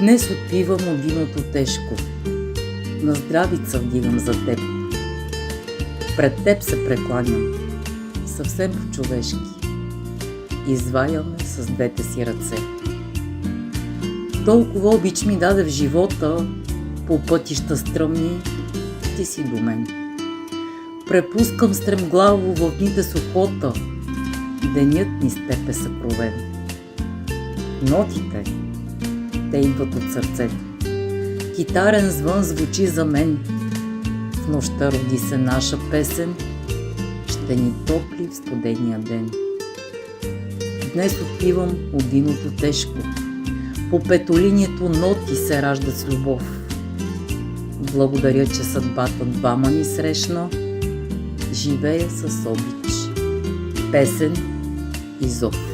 Днес отпивам от виното тежко, на здравица вдигам за теб. Пред теб се прекланям, съвсем по-човешки, изваяме с двете си ръце. Толкова обич ми даде в живота, по пътища стръмни, ти си до мен. Препускам стремглаво в дните с охота, денят ни с теб е съкровен. Нотите, те идват от сърцето. Китарен звън звучи за мен. В нощта роди се наша песен, ще ни топли в студения ден. Днес отпивам от виното тежко, по петолинието ноти се раждат с любов. Благодаря, че съдбата двама ни срещна, живея с обич, песен и зов.